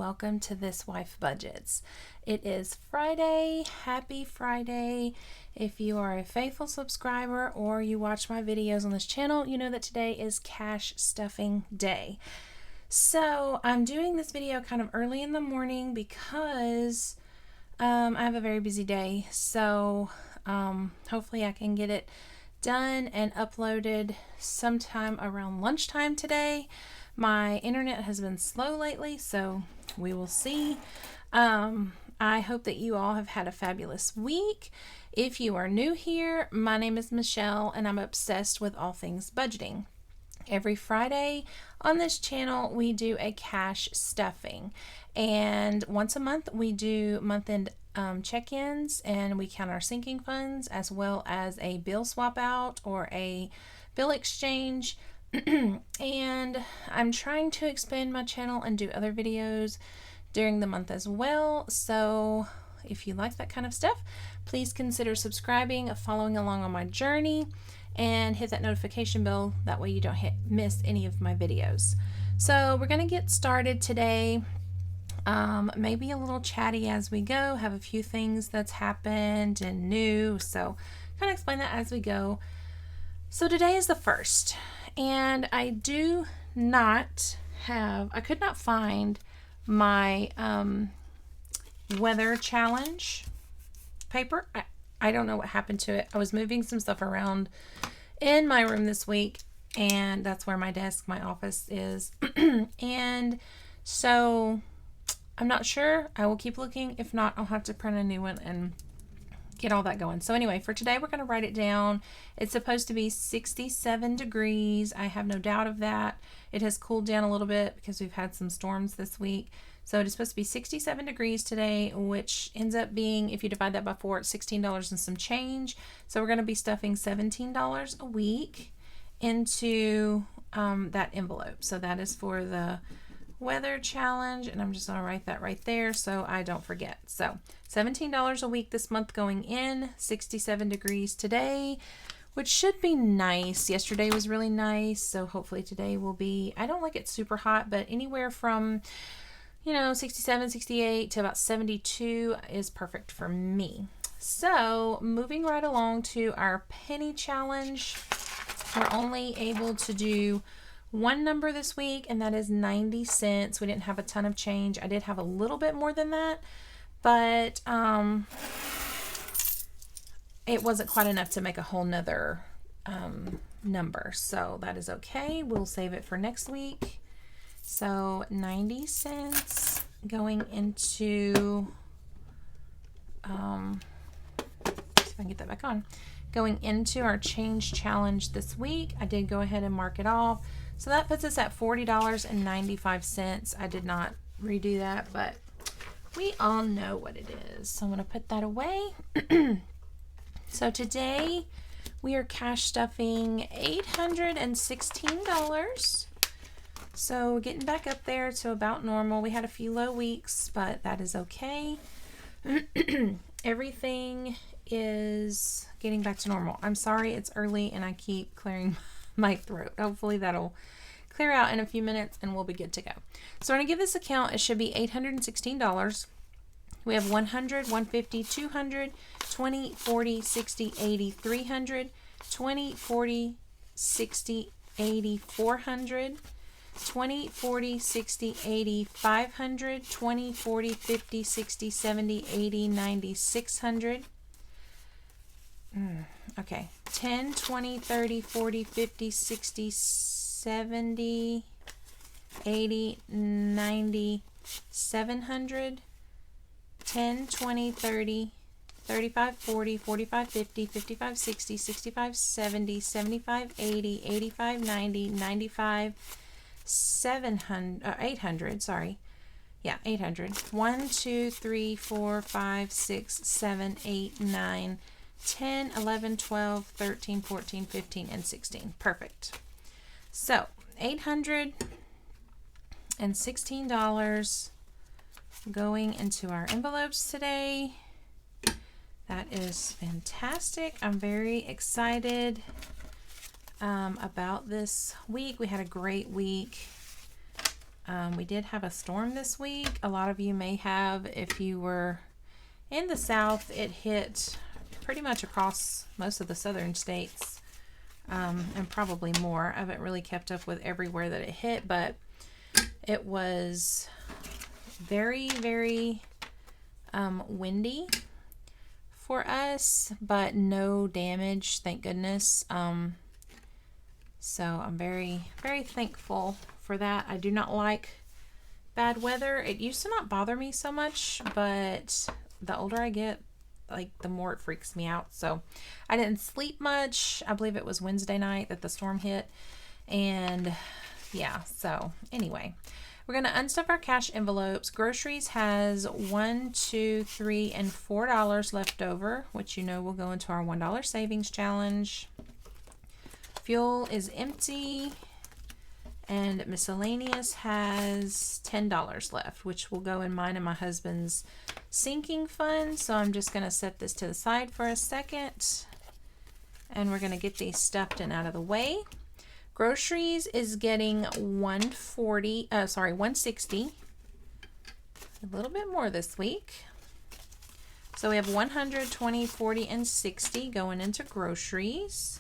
welcome to This Wife Budgets. It is Friday. Happy Friday. If you are a faithful subscriber or you watch my videos on this channel, you know that today is cash stuffing day. So I'm doing this video kind of early in the morning because I have a very busy day. So hopefully I can get it done and uploaded sometime around lunchtime today. My internet has been slow lately, so we will see. I hope that you all have had a fabulous week. If you are new here, my name is Michelle and I'm obsessed with all things budgeting. Every Friday on this channel, we do a cash stuffing, and once a month we do month-end check-ins, and we count our sinking funds as well as a bill swap out or a bill exchange. And I'm trying to expand my channel and do other videos during the month as well. So if you like that kind of stuff, please consider subscribing, following along on my journey, and hit that notification bell. That way you don't miss any of my videos. So we're going to get started today. Maybe a little chatty as we go, have a few things that's happened and new. So kind of explain that as we go. So today is the 1st. And I could not find my weather challenge paper. I don't know what happened to it. I was moving some stuff around in my room this week, and that's where my desk, my office is. And so I'm not sure. I will keep looking. If not, I'll have to print a new one and get all that going. So anyway, for today, we're going to write it down. It's supposed to be 67 degrees. I have no doubt of that. It has cooled down a little bit because we've had some storms this week. So it is supposed to be 67 degrees today, which ends up being, if you divide that by 4, it's $16 and some change. So we're going to be stuffing $17 a week into that envelope. So that is for the weather challenge, and I'm just going to write that right there so I don't forget. So $17 a week this month going in, 67 degrees today, which should be nice. Yesterday was really nice, so hopefully today will be, I don't like it super hot, but anywhere from 67, 68 to about 72 is perfect for me. So moving right along to our penny challenge, we're only able to do one number this week, and that is 90 cents. We didn't have a ton of change. I did have a little bit more than that, but it wasn't quite enough to make a whole nother number. So that is okay. We'll save it for next week. So 90 cents going into, see if I can get that back on, going into our change challenge this week. I did go ahead and mark it off. So that puts us at $40.95. I did not redo that, but we all know what it is. So I'm going to put that away. So today we are cash stuffing $816. So we're getting back up there to about normal. We had a few low weeks, but that is okay. Everything is getting back to normal. I'm sorry it's early and I keep clearing my throat. Hopefully that'll clear out in a few minutes and we'll be good to go. So we're going to give this account, it should be $816. We have 100, 150, 200, 20, 40, 60, 80, 300, 20, 40, 60, 80, 400, 20, 40, 60, 80, 500, 20, 40, 50, 60, 70, 80, 90, 600. Okay, 10, 20, 30, 40, 50, 60, 70, 80, 90, 700, 10, 20, 30, 35, 40, 45, 50, 55, 60, 65, 70, 75, 80, 85, 90, 95, 800, sorry. Yeah, 800. 1, 2, 3, 4, 5, 6, 7, 8, 9, 10, 11, 12, 13, 14, 15, and 16. Perfect. So $816 going into our envelopes today. That is fantastic. I'm very excited about this week. We had a great week. We did have a storm this week. A lot of you may have, if you were in the South. It hit pretty much across most of the southern states, and probably more. I haven't really kept up with everywhere that it hit, but it was very, very windy for us, but no damage, thank goodness. So I'm very, very thankful for that. I do not like bad weather. It used to not bother me so much, but the older I get, like, the more it freaks me out. So I didn't sleep much. I believe it was Wednesday night that the storm hit. And yeah, so anyway, we're going to unstuff our cash envelopes. Groceries has $1, $2, $3, and $4 left over, which you know will go into our $1 savings challenge. Fuel is empty, and miscellaneous has $10 left, which will go in mine and my husband's sinking fund. So I'm just going to set this to the side for a second, and we're going to get these stuffed and out of the way. Groceries is getting $160, a little bit more this week. So we have 100, 20, 40, and 60 going into groceries.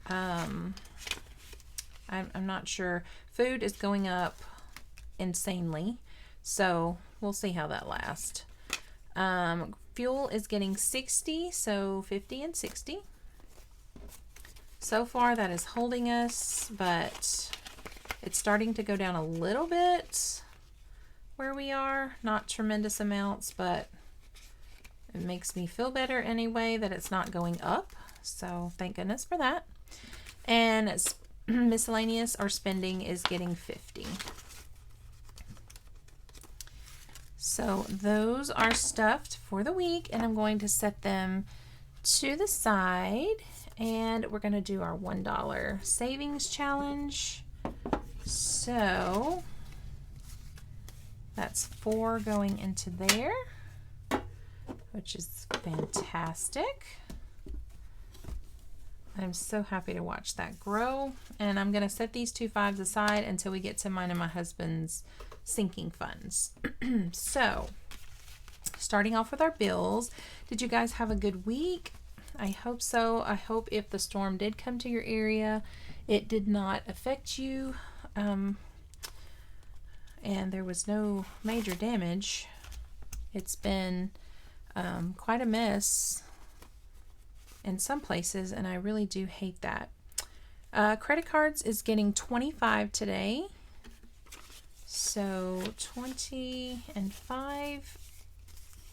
I'm not sure. Food is going up insanely, so we'll see how that lasts. Fuel is getting 60, so 50 and 60. So far that is holding us, but it's starting to go down a little bit where we are. Not tremendous amounts, but it makes me feel better anyway that it's not going up. So thank goodness for that. And miscellaneous or spending is getting 50. So those are stuffed for the week, and I'm going to set them to the side, and we're going to do our $1 savings challenge. So that's 4 going into there, which is fantastic. I'm so happy to watch that grow. And I'm going to set these 2 5s aside until we get to mine and my husband's sinking funds. So, starting off with our bills. Did you guys have a good week? I hope so. I hope if the storm did come to your area, it did not affect you. And there was no major damage. It's been quite a mess in some places, and I really do hate that. Credit cards is getting 25 today. So 20 and 5.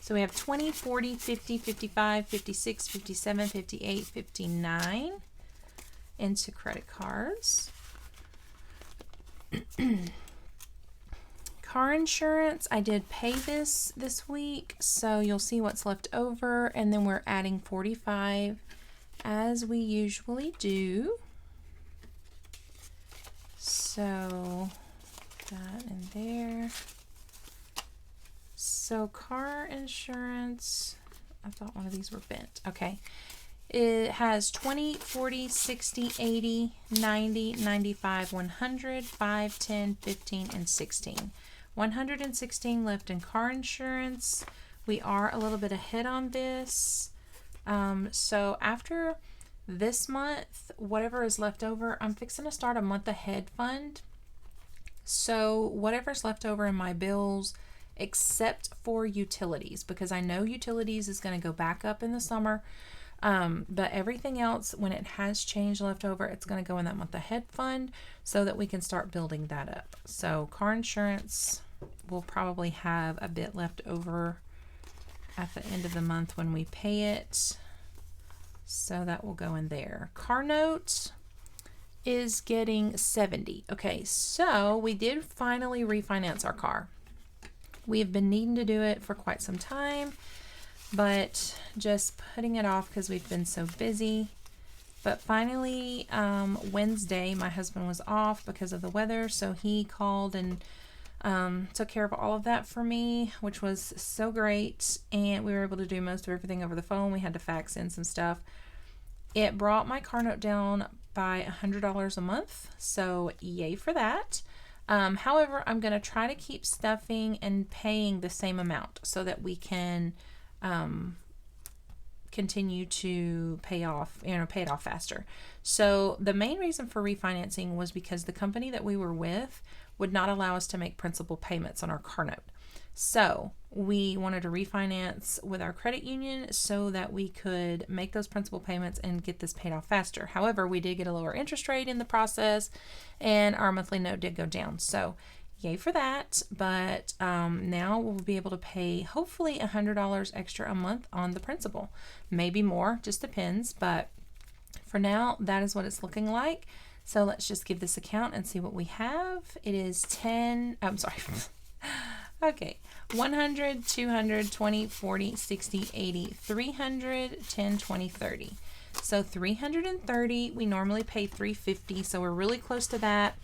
So we have 20, 40, 50, 55, 56, 57, 58, 59 into credit cards. Car insurance, I did pay this week, so you'll see what's left over, and then we're adding 45 as we usually do. So that in there. So car insurance, I thought one of these were bent. Okay. It has 20, 40, 60, 80, 90, 95, 100, 5, 10, 15, and 16. 116 left in car insurance. We are a little bit ahead on this. So after this month, whatever is left over, I'm fixing to start a month ahead fund. So whatever's left over in my bills, except for utilities, because I know utilities is going to go back up in the summer. But everything else, when it has change left over, it's going to go in that month ahead fund so that we can start building that up. So car insurance will probably have a bit left over at the end of the month when we pay it. So that will go in there. Car note is getting 70. Okay, so we did finally refinance our car. We have been needing to do it for quite some time, but just putting it off because we've been so busy. But finally, Wednesday, my husband was off because of the weather, so he called and took care of all of that for me, which was so great. And we were able to do most of everything over the phone. We had to fax in some stuff. It brought my car note down by $100 a month, so yay for that. However, I'm going to try to keep stuffing and paying the same amount so that we can continue to pay it off faster. So the main reason for refinancing was because the company that we were with would not allow us to make principal payments on our car note. So we wanted to refinance with our credit union so that we could make those principal payments and get this paid off faster. However, we did get a lower interest rate in the process and our monthly note did go down. So yay for that. But now we'll be able to pay hopefully $100 extra a month on the principal. Maybe more, just depends. But for now, that is what it's looking like. So let's just give this account and see what we have. It is 10, I'm sorry. Okay, 100, 200, 20, 40, 60, 80, 300, 10, 20, 30. So 330, we normally pay 350, so we're really close to that.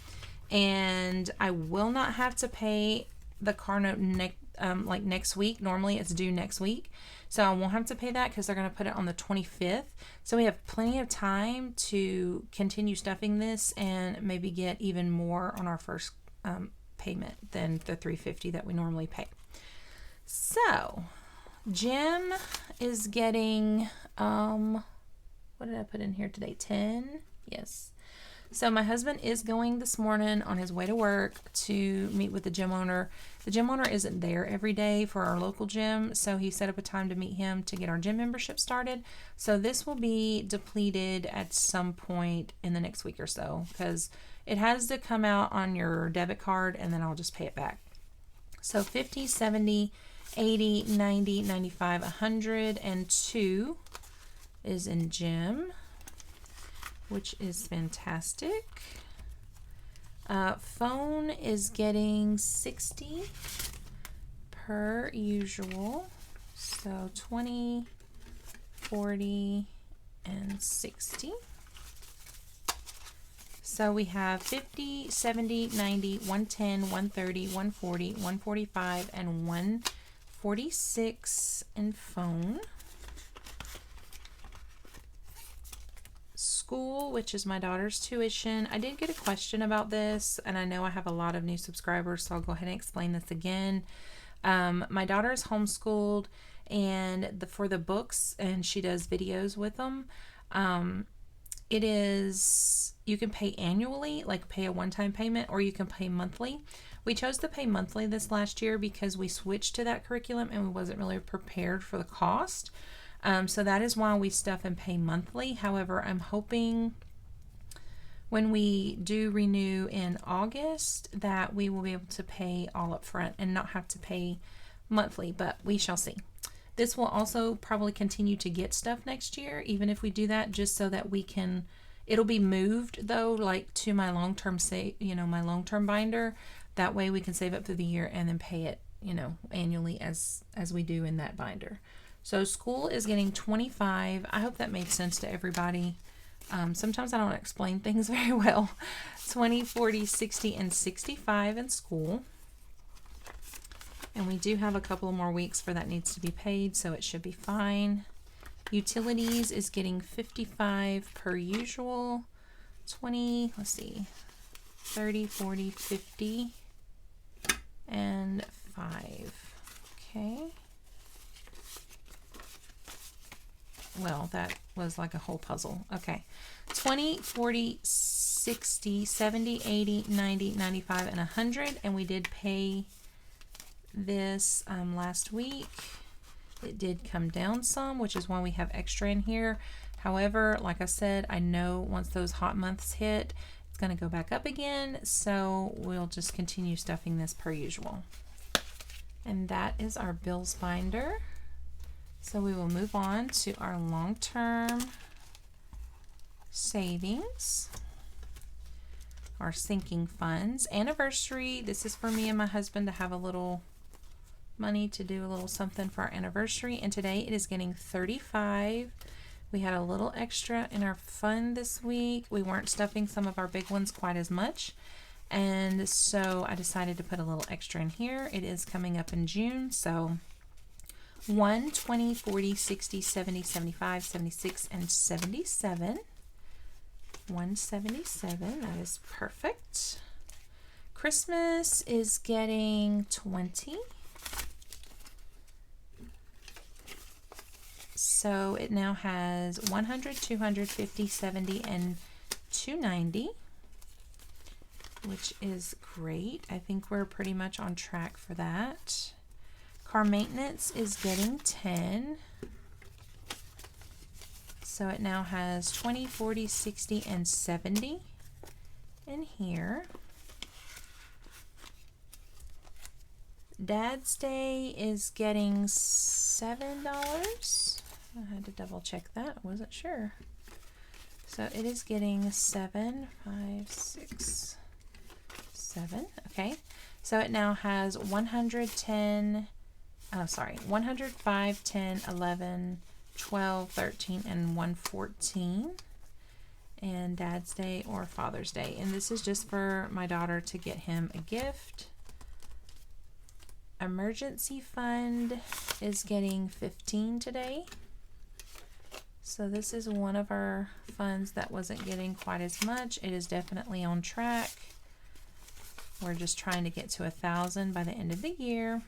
And I will not have to pay the car note like next week. Normally it's due next week. So I won't have to pay that because they're going to put it on the 25th. So we have plenty of time to continue stuffing this and maybe get even more on our first payment than the $350 that we normally pay. So Jim is getting what did I put in here today? 10. Yes. So my husband is going this morning on his way to work to meet with the gym owner. The gym owner isn't there every day for our local gym, so he set up a time to meet him to get our gym membership started. So this will be depleted at some point in the next week or so because it has to come out on your debit card and then I'll just pay it back. So 50, 70, 80, 90, 95, 102 is in gym, which is fantastic. Phone is getting 60 per usual. So 20, 40, and 60. So we have 50, 70, 90, 110, 130, 140, 145, and 146 in phone. School, which is my daughter's tuition. I did get a question about this, and I know I have a lot of new subscribers, so I'll go ahead and explain this again. My daughter is homeschooled, and for the books, and she does videos with them, it is, you can pay annually, like pay a one-time payment, or you can pay monthly. We chose to pay monthly this last year because we switched to that curriculum and we wasn't really prepared for the cost. So that is why we stuff and pay monthly. However, I'm hoping when we do renew in August that we will be able to pay all up front and not have to pay monthly, but we shall see. This will also probably continue to get stuff next year, even if we do that, just so that we can, it'll be moved though, like to my long-term my long-term binder. That way we can save up through the year and then pay it, annually as we do in that binder. So school is getting 25. I hope that made sense to everybody. Sometimes I don't explain things very well. 20, 40, 60, and 65 in school. And we do have a couple more weeks for that needs to be paid, so it should be fine. Utilities is getting 55 per usual. 20, let's see, 30, 40, 50, and 5. Okay. Well, that was like a whole puzzle. Okay. 20, 40, 60, 70, 80, 90, 95, and 100. And we did pay this last week. It did come down some, which is why we have extra in here. However, like I said, I know once those hot months hit, it's going to go back up again. So we'll just continue stuffing this per usual. And that is our bills binder. So we will move on to our long-term savings, our sinking funds. Anniversary, this is for me and my husband to have a little money to do a little something for our anniversary. And today it is getting 35. We had a little extra in our fund this week. We weren't stuffing some of our big ones quite as much. And so I decided to put a little extra in here. It is coming up in June, so 1, 20, 40, 60, 70, 75, 76, and 77. 177, that is perfect. Christmas is getting 20. So it now has 100, 250, 70, and 290, which is great. I think we're pretty much on track for that. Car maintenance is getting 10. So it now has 20, 40, 60, and 70 in here. Dad's Day is getting $7. I had to double check that. I wasn't sure. So it is getting 7, 5, 6, 7. Okay. So it now has 110, 105, 10, 11, 12, 13, and 114. And Dad's Day or Father's Day. And this is just for my daughter to get him a gift. Emergency fund is getting 15 today. So this is one of our funds that wasn't getting quite as much. It is definitely on track. We're just trying to get to 1,000 by the end of the year.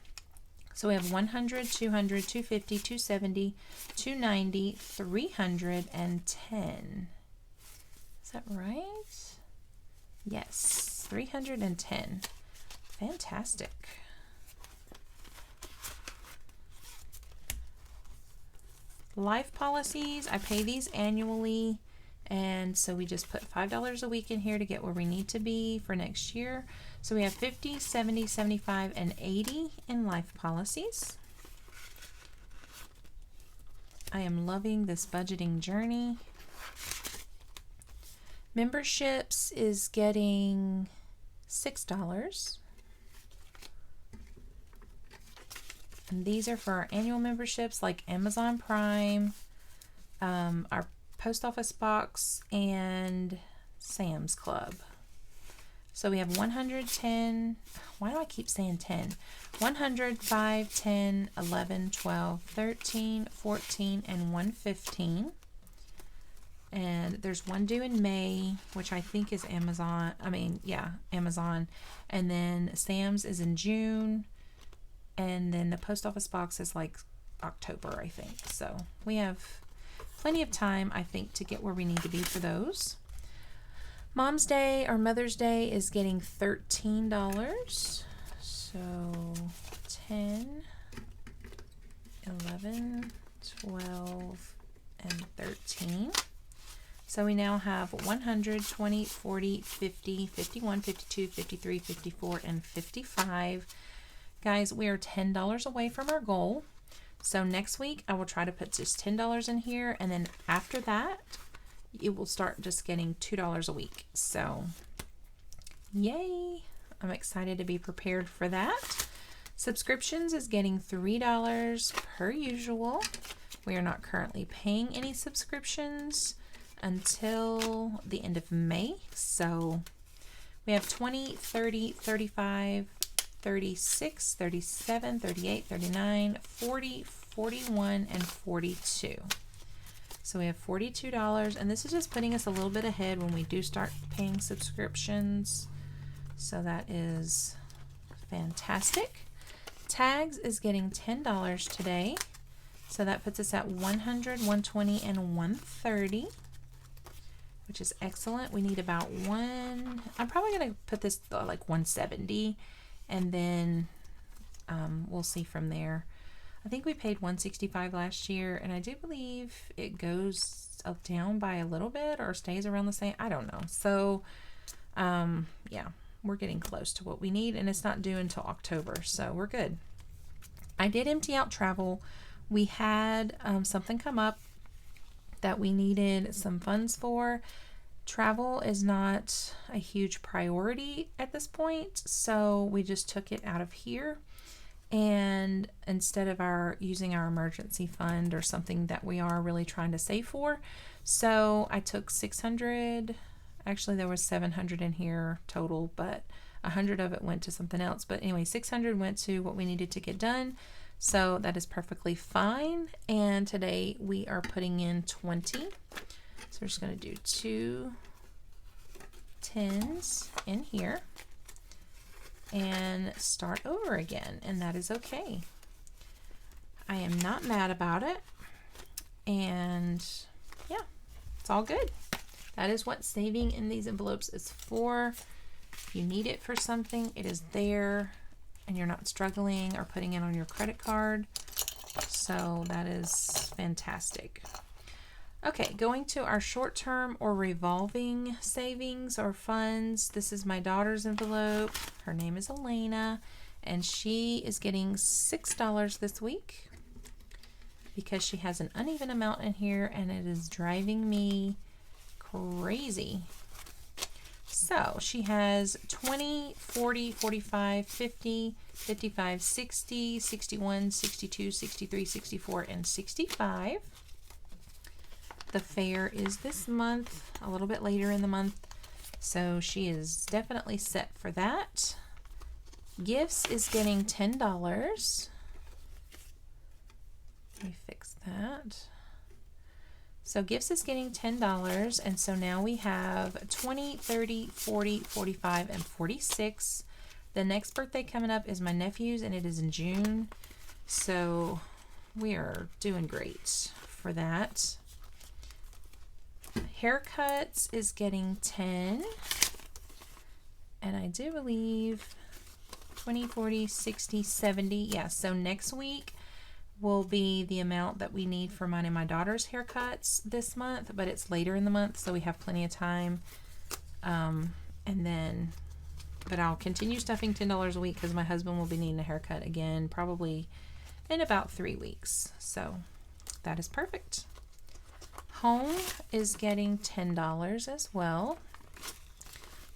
So we have 100, 200, 250, 270, 290, 310. Is that right? Yes, 310. Fantastic. Life policies, I pay these annually, and so we just put $5 a week in here to get where we need to be for next year. So we have 50, 70, 75, and 80 in life policies. I am loving this budgeting journey. Memberships is getting $6. And these are for our annual memberships like Amazon Prime, our post office box, and Sam's Club. So we have 110, why do I keep saying 10? 100, 5, 10, 11, 12, 13, 14, and 115. And there's one due in May, which I think is Amazon. Amazon. And then Sam's is in June. And then the post office box is like October, I think. So we have plenty of time, I think, to get where we need to be for those. Mom's Day or Mother's Day is getting $13. So 10, 11, 12, and 13. So we now have 100, 20, 40, 50, 51, 52, 53, 54, and 55. Guys, we are $10 away from our goal. So next week, I will try to put just $10 in here. And then after that, it will start just getting $2 a week. So, yay. I'm excited to be prepared for that. Subscriptions is getting $3 per usual. We are not currently paying any subscriptions until the end of May. So, we have 20, 30, 35, 36, 37, 38, 39, 40, 41, and 42. So we have $42, and this is just putting us a little bit ahead when we do start paying subscriptions. So that is fantastic. Tags is getting $10 today. So that puts us at 100, 120, and 130, which is excellent. We need about I'm probably going to put this like 170. And then we'll see from there. I think we paid $165 last year, and I do believe it goes down by a little bit or stays around the same. I don't know. So, yeah, we're getting close to what we need, and it's not due until October, so we're good. I did empty out travel. We had something come up that we needed some funds for. Travel is not a huge priority at this point, so we just took it out of here, and instead of using our emergency fund or something that we are really trying to save for, so I took 600. Actually, there was 700 in here total, but 100 of it went to something else. But anyway, 600 went to what we needed to get done, so that is perfectly fine. And today we are putting in 20. So we're just going to do 2 10s in here. and start over again, and that is okay. I am not mad about it, and yeah, it's all good. That is what saving in these envelopes is for. If you need it for something, it is there, and you're not struggling or putting it on your credit card. So that is fantastic. Okay, going to our short-term or revolving savings or funds. This is my daughter's envelope. Her name is Elena, and she is getting $6 this week because she has an uneven amount in here, and it is driving me crazy. So she has 20, 40, 45, 50, 55, 60, 61, 62, 63, 64, and 65. The fair is this month, a little bit later in the month, so she is definitely set for that. Gifts is getting $10. Let me fix that. So Gifts is getting $10, and so now we have 20, 30, 40, 45, and 46. The next birthday coming up is my nephew's, and it is in June, so we are doing great for that. Haircuts is getting 10, and I do believe 20, 40, 60, 70. Yeah, so next week will be the amount that we need for mine and my daughter's haircuts this month, but it's later in the month, so we have plenty of time. But I'll continue stuffing $10 a week because my husband will be needing a haircut again probably in about 3 weeks. So that is perfect. Home is getting $10 as well.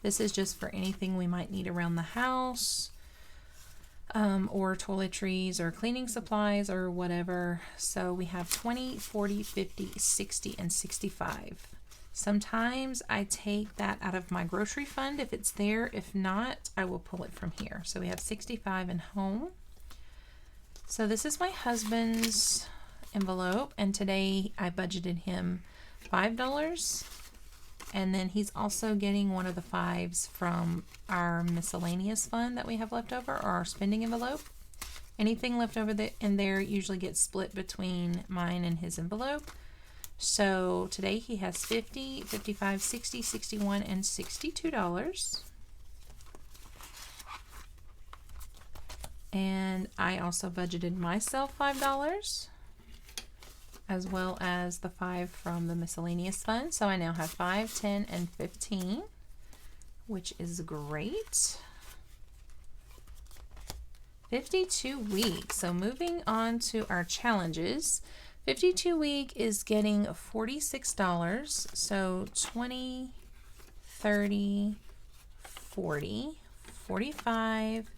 This is just for anything we might need around the house, or toiletries or cleaning supplies or whatever. So we have 20, 40, 50, 60, and 65. Sometimes I take that out of my grocery fund if it's there. If not, I will pull it from here. So we have 65 in home. So this is my husband's envelope, and today I budgeted him $5, and then he's also getting one of the 5s from our miscellaneous fund that we have left over, or our spending envelope. Anything left over in there usually gets split between mine and his envelope. So today he has 50, 55, 60, 61, and $62. And I also budgeted myself $5, as well as the 5 from the miscellaneous fund. So I now have 5, 10, and 15, which is great. 52 weeks. So moving on to our challenges. 52 week is getting $46. So 20, 30, 40, 45,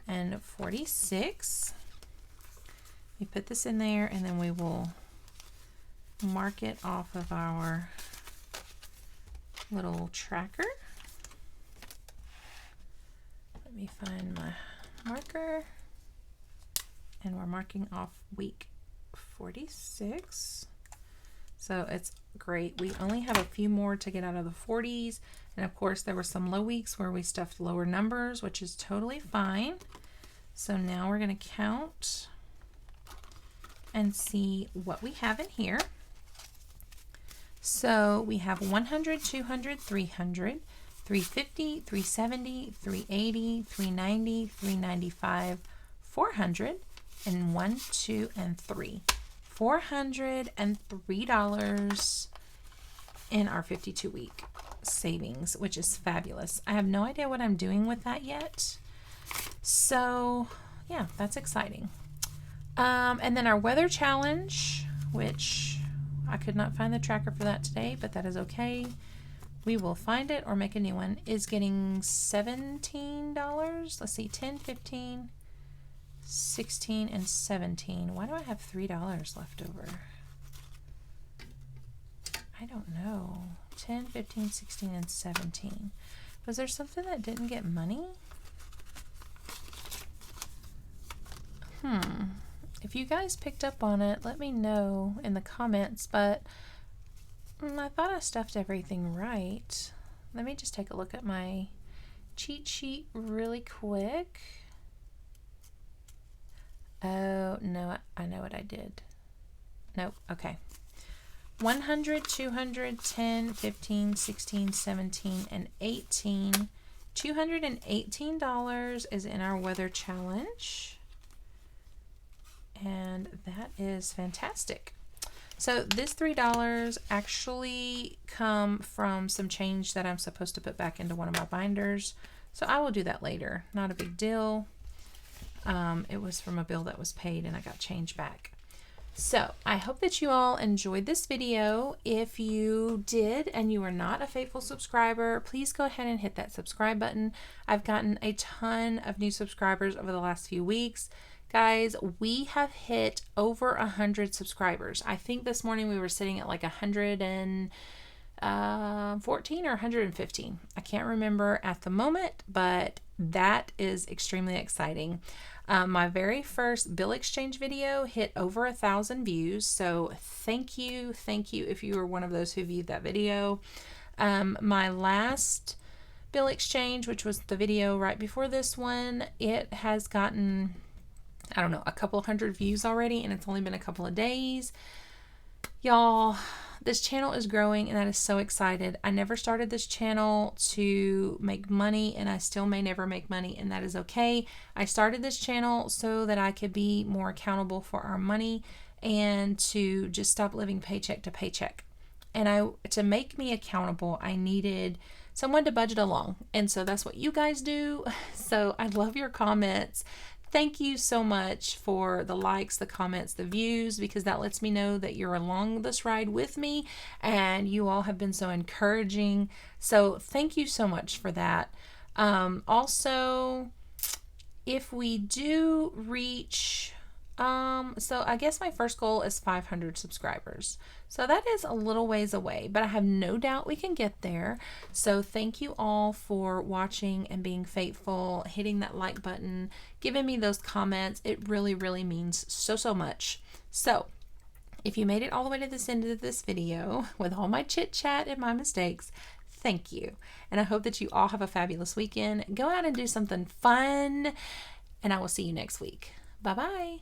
and 46. We put this in there, and then we will mark it off of our little tracker. Let me find my marker, and we're marking off week 46. So it's great. We only have a few more to get out of the 40s, and of course there were some low weeks where we stuffed lower numbers, which is totally fine. So now we're going to count and see what we have in here. So we have 100, 200, 300, 350, 370, 380, 390, 395, 400, and 1, 2, and 3. $403 in our 52 week savings, which is fabulous. I have no idea what I'm doing with that yet. So yeah, that's exciting. And then our weather challenge, which I could not find the tracker for that today, but that is okay. We will find it or make a new one, is getting $17. Let's see, 10, 15, 16, and 17. Why do I have $3 left over? I don't know. 10, 15, 16, and 17. Was there something that didn't get money? If you guys picked up on it, let me know in the comments, but I thought I stuffed everything right. Let me just take a look at my cheat sheet really quick. Oh, no, I know what I did. Nope, okay. 100, 200, 10, 15, 16, 17, and 18. $218 is in our weather challenge. And that is fantastic. So this $3 actually come from some change that I'm supposed to put back into one of my binders. So I will do that later. Not a big deal. It was from a bill that was paid and I got change back. So I hope that you all enjoyed this video. If you did and you are not a faithful subscriber, please go ahead and hit that subscribe button. I've gotten a ton of new subscribers over the last few weeks. Guys, we have hit over 100 subscribers. I think this morning we were sitting at like 114 or 115. I can't remember at the moment, but that is extremely exciting. My very first bill exchange video hit over 1,000 views. So thank you if you were one of those who viewed that video. My last bill exchange, which was the video right before this one, it has gotten, I don't know, a couple hundred views already, and it's only been a couple of days. Y'all, this channel is growing, and that is so excited. I never started this channel to make money, and I still may never make money, and that is okay. I started this channel so that I could be more accountable for our money and to just stop living paycheck to paycheck. And to make me accountable, I needed someone to budget along, and so that's what you guys do. So I love your comments. Thank you so much for the likes, the comments, the views, because that lets me know that you're along this ride with me, and you all have been so encouraging. So thank you so much for that. Also, if we do reach, so I guess my first goal is 500 subscribers. So that is a little ways away, but I have no doubt we can get there. So thank you all for watching and being faithful, hitting that like button, giving me those comments. It really, really means so much. So if you made it all the way to this end of this video with all my chit chat and my mistakes, thank you. And I hope that you all have a fabulous weekend. Go out and do something fun, and I will see you next week. Bye-bye.